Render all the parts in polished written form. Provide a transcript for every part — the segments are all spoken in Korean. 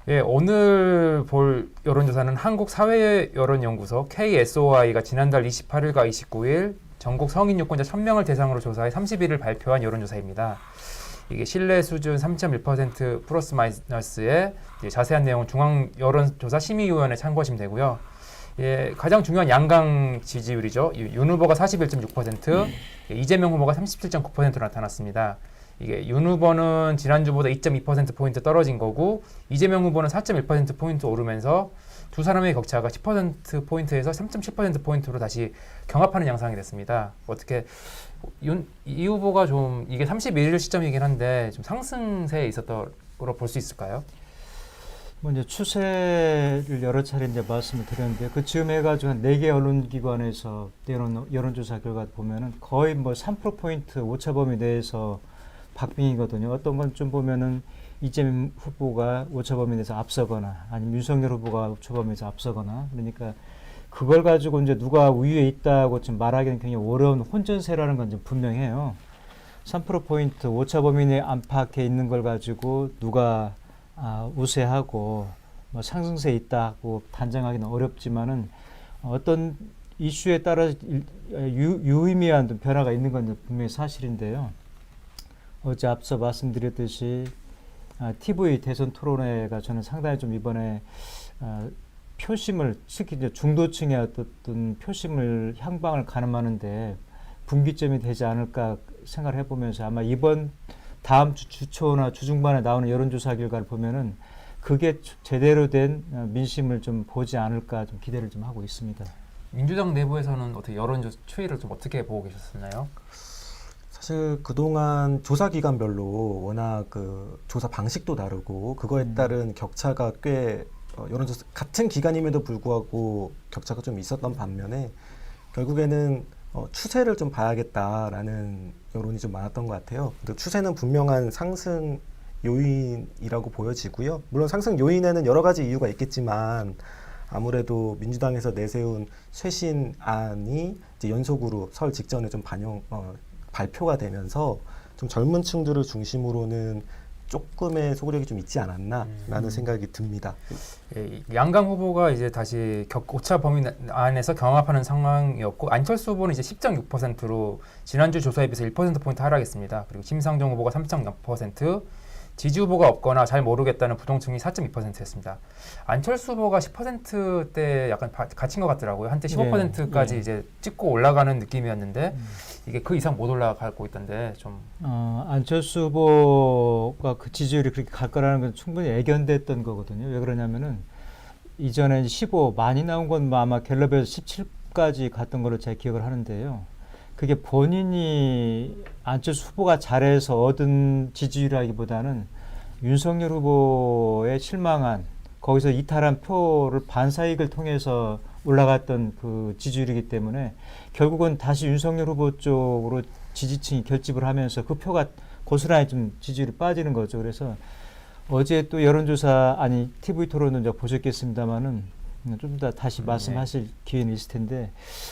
예, 오늘 볼 여론조사는 한국사회여론연구소 KSOI가 지난달 28일과 29일 전국 성인 유권자 1000명을 대상으로 조사해 30일을 발표한 여론조사입니다. 이게 신뢰 수준 3.1% 플러스 마이너스의 자세한 내용은 중앙여론조사심의위원회 참고하시면 되고요. 예, 가장 중요한 양강 지지율이죠. 윤 후보가 41.6%, 이재명 후보가 37.9%로 나타났습니다. 이게 윤 후보는 지난주보다 2.2%포인트 떨어진 거고, 이재명 후보는 4.1%포인트 오르면서 두 사람의 격차가 10%포인트에서 3.7%포인트로 다시 경합하는 양상이 됐습니다. 어떻게 이 후보가 좀 이게 31일 시점이긴 한데 좀 상승세에 있었던 거로 볼 수 있을까요? 뭐 이제 추세를 여러 차례 이제 말씀을 드렸는데 그 즈음 해가지고 한 4개 언론기관에서 여론조사 결과 보면은 거의 뭐 3%포인트 오차범위 내에서 박빙이거든요. 어떤 건 좀 보면은 이재명 후보가 오차범위 내에서 앞서거나 아니면 윤석열 후보가 오차범위에서 앞서거나 그러니까 그걸 가지고 이제 누가 우위에 있다고 좀 말하기는 굉장히 어려운 혼전세라는 건 좀 분명해요. 3%포인트 오차범위 내 안팎에 있는 걸 가지고 누가 우세하고 뭐 상승세에 있다고 단정하기는 어렵지만은 어떤 이슈에 따라 유의미한 변화가 있는 건 분명히 사실인데요. 어제 앞서 말씀드렸듯이 TV 대선 토론회가 저는 상당히 좀 이번에 표심을 특히 이제 중도층의 어떤 표심을 향방을 가늠하는데 분기점이 되지 않을까 생각을 해보면서 아마 이번 다음 주 주초나 주중반에 나오는 여론조사 결과를 보면은 그게 제대로 된 민심을 좀 보지 않을까 좀 기대를 좀 하고 있습니다. 민주당 내부에서는 어떻게 여론조사 추이를 좀 어떻게 보고 계셨나요? 사실 그동안 조사 기관별로 워낙 그 조사 방식도 다르고 그거에 따른 격차가 꽤 여론조사 같은 기간임에도 불구하고 격차가 좀 있었던 반면에 결국에는 추세를 좀 봐야겠다라는 여론이 좀 많았던 것 같아요. 근데 추세는 분명한 상승 요인이라고 보여지고요. 물론 상승 요인에는 여러 가지 이유가 있겠지만 아무래도 민주당에서 내세운 쇄신안이 이제 연속으로 설 직전에 좀 발표가 되면서 좀 젊은 층들을 중심으로는 조금의 소구력이 좀 있지 않았나라는 생각이 듭니다. 예, 양강 후보가 이제 다시 오차 범위 안에서 경합하는 상황이었고, 안철수 후보는 이제 10.6%로 지난주 조사에 비해서 1%포인트 하락했습니다. 그리고 심상정 후보가 3.0%, 지지 후보가 없거나 잘 모르겠다는 부동층이 4.2%였습니다. 안철수 후보가 10%대 약간 갇힌 것 같더라고요. 한때 15%까지 이제 찍고 올라가는 느낌이었는데 이게 그 이상 못 올라가고 있던데 좀. 안철수 후보가 그 지지율이 그렇게 갈 거라는 건 충분히 예견됐던 거거든요. 왜 그러냐면은 이전에 15 많이 나온 건 뭐 아마 갤럽에서 17까지 갔던 걸로 제가 기억을 하는데요. 그게 본인이 안철수 후보가 잘해서 얻은 지지율이라기보다는 윤석열 후보에 실망한 거기서 이탈한 표를 반사이익을 통해서 올라갔던 그 지지율이기 때문에 결국은 다시 윤석열 후보 쪽으로 지지층이 결집을 하면서 그 표가 고스란히 좀 지지율이 빠지는 거죠. 그래서 어제 또 여론조사 TV 토론은 이제 보셨겠습니다만은 좀 더 다시 말씀하실 기회는 있을 텐데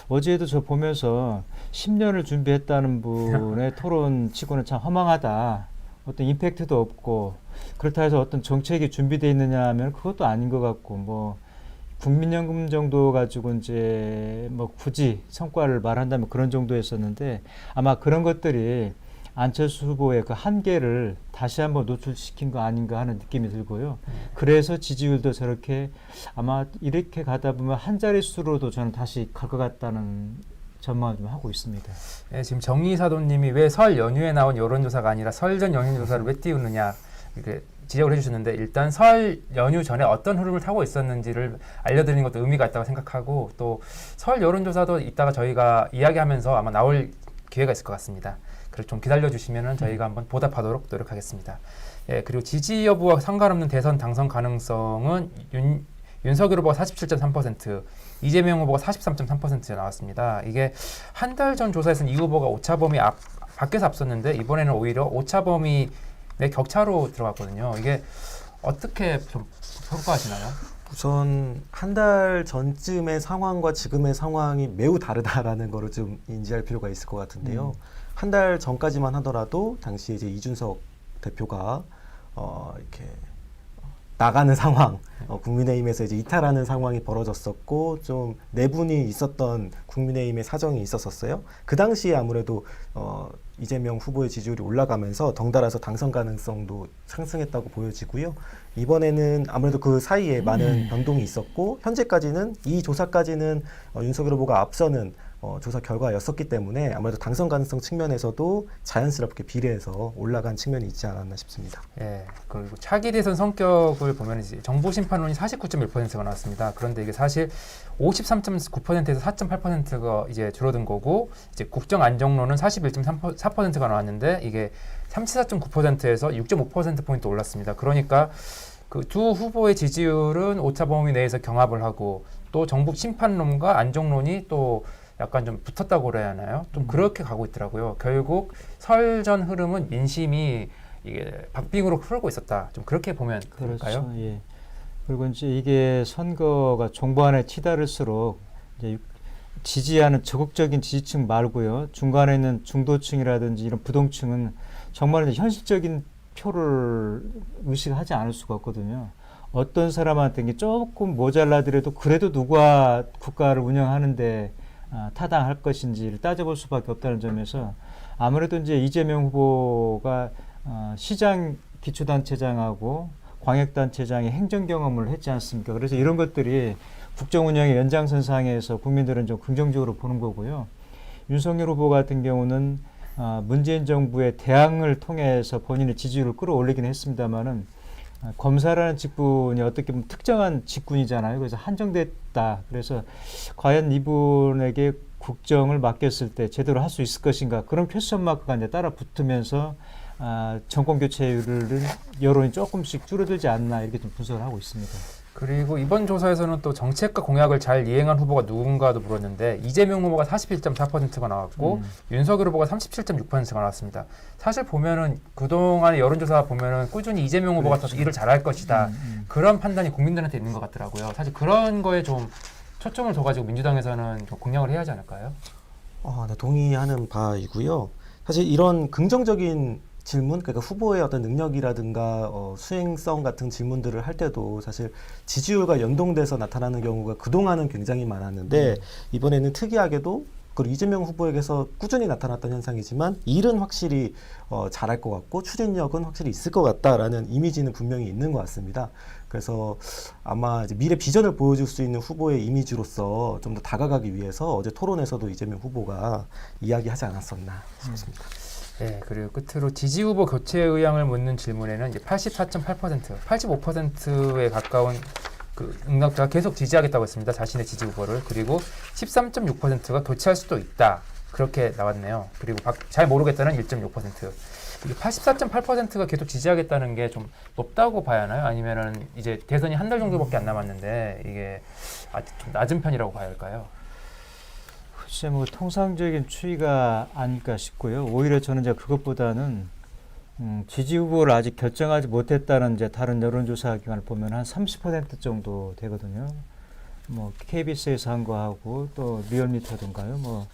어제도 저 보면서 10년을 준비했다는 분의 토론 치고는 참 허망하다. 어떤 임팩트도 없고 그렇다 해서 어떤 정책이 준비되어 있느냐 하면 그것도 아닌 것 같고 뭐 국민연금 정도 가지고 이제 뭐 굳이 성과를 말한다면 그런 정도였었는데 아마 그런 것들이 안철수 후보의 그 한계를 다시 한번 노출시킨 거 아닌가 하는 느낌이 들고요. 그래서 지지율도 저렇게 아마 이렇게 가다 보면 한 자릿수로도 저는 다시 갈 것 같다는 전망을 좀 하고 있습니다. 네, 지금 정의사도님이 왜 설 연휴에 나온 여론조사가 아니라 설 전 여론조사를 왜 띄우느냐 이렇게 지적을 해주셨는데 일단 설 연휴 전에 어떤 흐름을 타고 있었는지를 알려드리는 것도 의미가 있다고 생각하고 또 설 여론조사도 이따가 저희가 이야기하면서 아마 나올 기회가 있을 것 같습니다. 그래서 좀 기다려주시면 저희가 한번 보답하도록 노력하겠습니다. 예, 그리고 지지 여부와 상관없는 대선 당선 가능성은 윤석열 후보가 47.3%, 이재명 후보가 43.3% 나왔습니다. 이게 한 달 전 조사에서는 이 후보가 오차범위 밖에서 앞섰는데 이번에는 오히려 오차범위 내 격차로 들어갔거든요. 이게 어떻게 좀 평가하시나요? 우선 한 달 전쯤의 상황과 지금의 상황이 매우 다르다라는 거를 좀 인지할 필요가 있을 것 같은데요. 한 달 전까지만 하더라도 당시 이제 이준석 대표가 이렇게 나가는 상황, 국민의힘에서 이제 이탈하는 상황이 벌어졌었고 좀 내분이 있었던 국민의힘의 사정이 있었었어요. 그 당시에 아무래도 이재명 후보의 지지율이 올라가면서 덩달아서 당선 가능성도 상승했다고 보여지고요. 이번에는 아무래도 그 사이에 많은 변동이 있었고 현재까지는 이 조사까지는 윤석열 후보가 앞서는 조사 결과였었기 때문에 아무래도 당선 가능성 측면에서도 자연스럽게 비례해서 올라간 측면이 있지 않았나 싶습니다. 예, 그리고 차기 대선 성격을 보면 이제 정보 심판론이 49.1%가 나왔습니다. 그런데 이게 사실 53.9%에서 4.8%가 이제 줄어든 거고, 이제 국정 안정론은 41.4%가 나왔는데 이게 34.9%에서 6.5%포인트 올랐습니다. 그러니까 그 두 후보의 지지율은 오차 범위 내에서 경합을 하고, 또 정부 심판론과 안정론이 또 약간 좀 붙었다고 그래야 하나요? 좀 그렇게 가고 있더라고요. 결국 설 전 흐름은 민심이 이게 박빙으로 흐르고 있었다. 좀 그렇게 보면 될까요? 그렇죠. 예. 그리고 이제 이게 선거가 종반에 치달을수록 이제 지지하는 적극적인 지지층 말고요. 중간에 있는 중도층이라든지 이런 부동층은 정말 이제 현실적인 표를 의식하지 않을 수가 없거든요. 어떤 사람한테 이게 조금 모자라더라도 그래도 누가 국가를 운영하는데 타당할 것인지를 따져볼 수밖에 없다는 점에서 아무래도 이제 이재명 후보가 시장 기초단체장하고 광역단체장의 행정 경험을 했지 않습니까? 그래서 이런 것들이 국정 운영의 연장선상에서 국민들은 좀 긍정적으로 보는 거고요. 윤석열 후보 같은 경우는 문재인 정부의 대항을 통해서 본인의 지지율을 끌어올리긴 했습니다만은 검사라는 직군이 어떻게 보면 특정한 직군이잖아요. 그래서 한정됐다. 그래서 과연 이분에게 국정을 맡겼을 때 제대로 할 수 있을 것인가, 그런 퀘스천 마크가 이제 따라 붙으면서 정권 교체율은 여론이 조금씩 줄어들지 않나, 이렇게 좀 분석을 하고 있습니다. 그리고 이번 조사에서는 또 정책과 공약을 잘 이행한 후보가 누군가도 물었는데 이재명 후보가 41.4%가 나왔고 윤석열 후보가 37.6%가 나왔습니다. 사실 보면은 그동안의 여론조사 보면은 꾸준히 이재명 후보가 더 일을 잘할 것이다. 그런 판단이 국민들한테 있는 것 같더라고요. 사실 그런 거에 좀 초점을 둬가지고 민주당에서는 좀 공략을 해야 하지 않을까요? 네, 동의하는 바이고요. 사실 이런 긍정적인 질문, 그러니까 후보의 어떤 능력이라든가 수행성 같은 질문들을 할 때도 사실 지지율과 연동돼서 나타나는 경우가 그동안은 굉장히 많았는데 이번에는 특이하게도 그리고 이재명 후보에게서 꾸준히 나타났던 현상이지만 일은 확실히 잘할 것 같고 추진력은 확실히 있을 것 같다라는 이미지는 분명히 있는 것 같습니다. 그래서 아마 이제 미래 비전을 보여줄 수 있는 후보의 이미지로서 좀 더 다가가기 위해서 어제 토론에서도 이재명 후보가 이야기하지 않았었나 싶습니다. 네, 그리고 끝으로 지지 후보 교체 의향을 묻는 질문에는 이제 84.8%, 85%에 가까운 그 응답자가 계속 지지하겠다고 했습니다. 자신의 지지 후보를. 그리고 13.6%가 교체할 수도 있다. 그렇게 나왔네요. 그리고 잘 모르겠다는 1.6%. 이게 84.8%가 계속 지지하겠다는 게 좀 높다고 봐야 하나요? 아니면은 이제 대선이 한 달 정도밖에 안 남았는데 이게 아직 좀 낮은 편이라고 봐야 할까요? 글쎄, 뭐 통상적인 추이가 아닐까 싶고요. 오히려 저는 이제 그것보다는 지지 후보를 아직 결정하지 못했다는 이제 다른 여론조사 기관을 보면 한 30% 정도 되거든요. 뭐 KBS에서 한 거하고 또 리얼미터든가요. 뭐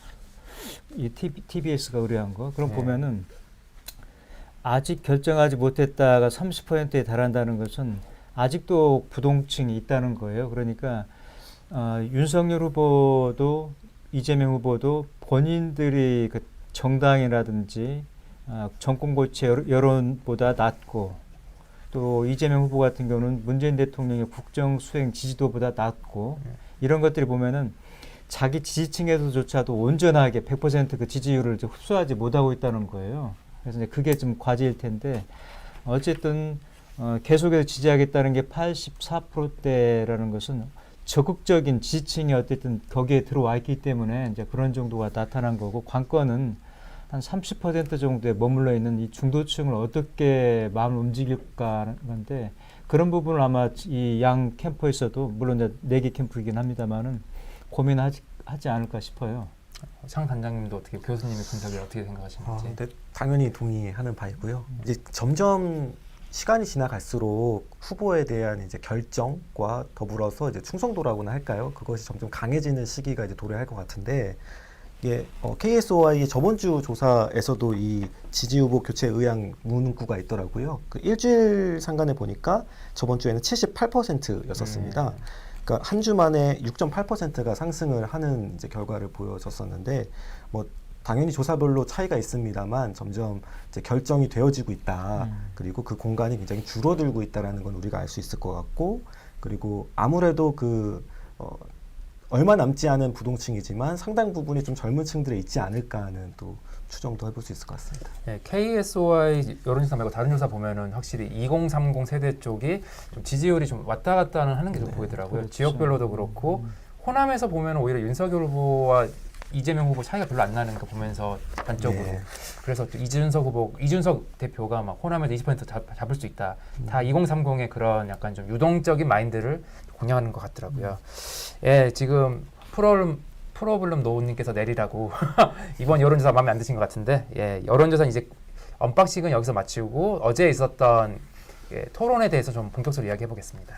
이 TBS가 의뢰한 거. 그럼 네. 보면은 아직 결정하지 못했다가 30%에 달한다는 것은 아직도 부동층이 있다는 거예요. 그러니까 윤석열 후보도 이재명 후보도 본인들이 그 정당이라든지 정권 교체 여론보다 낮고, 또 이재명 후보 같은 경우는 문재인 대통령의 국정 수행 지지도보다 낮고, 이런 것들이 보면은 자기 지지층에서조차도 온전하게 100% 그 지지율을 이제 흡수하지 못하고 있다는 거예요. 그래서 이제 그게 좀 과제일 텐데, 어쨌든 계속해서 지지하겠다는 게 84%대라는 것은 적극적인 지지층이 어쨌든 거기에 들어와 있기 때문에 이제 그런 정도가 나타난 거고, 관건은 한 30% 정도에 머물러 있는 이 중도층을 어떻게 마음을 움직일까 하는 건데, 그런 부분을 아마 이 양 캠프에서도, 물론 이제 4개 캠프이긴 합니다만은 고민하지 않을까 싶어요. 상 단장님도 어떻게, 교수님의 분석을 어떻게 생각하시는지? 네, 당연히 동의하는 바이고요. 이제 점점 시간이 지나갈수록 후보에 대한 이제 결정과 더불어서 이제 충성도라고나 할까요? 그것이 점점 강해지는 시기가 이제 도래할 것 같은데, 이게 KSOI의 저번 주 조사에서도 이 지지 후보 교체 의향 문구가 있더라고요. 그 일주일 상간에 보니까 저번 주에는 78%였었습니다. 그러니까 한 주 만에 6.8%가 상승을 하는 이제 결과를 보여줬었는데 뭐 당연히 조사별로 차이가 있습니다만 점점 이제 결정이 되어지고 있다. 그리고 그 공간이 굉장히 줄어들고 있다라는 건 우리가 알 수 있을 것 같고, 그리고 아무래도 얼마 남지 않은 부동층이지만 상당 부분이 좀 젊은 층들에 있지 않을까 하는 또 추정도 해볼 수 있을 것 같습니다. 네, KSOI 여론조사 말고 다른 조사 보면은 확실히 2030 세대 쪽이 좀 지지율이 좀 왔다 갔다 하는 게 좀 보이더라고요. 그렇죠. 지역별로도 그렇고 호남에서 보면 오히려 윤석열 후보와 이재명 후보 차이가 별로 안 나는 거 보면서 단적으로 네. 그래서 또 이준석 대표가 막 호남에서 20% 잡을 수 있다. 다 2030의 그런 약간 좀 유동적인 마인드를 공략하는 것 같더라고요. 예, 지금 프로블럼 노우님께서 내리라고 이번 여론조사 마음에 안 드신 것 같은데, 예, 여론조사 이제 언박싱은 여기서 마치고 어제 있었던 토론에 대해서 좀 본격적으로 이야기해 보겠습니다.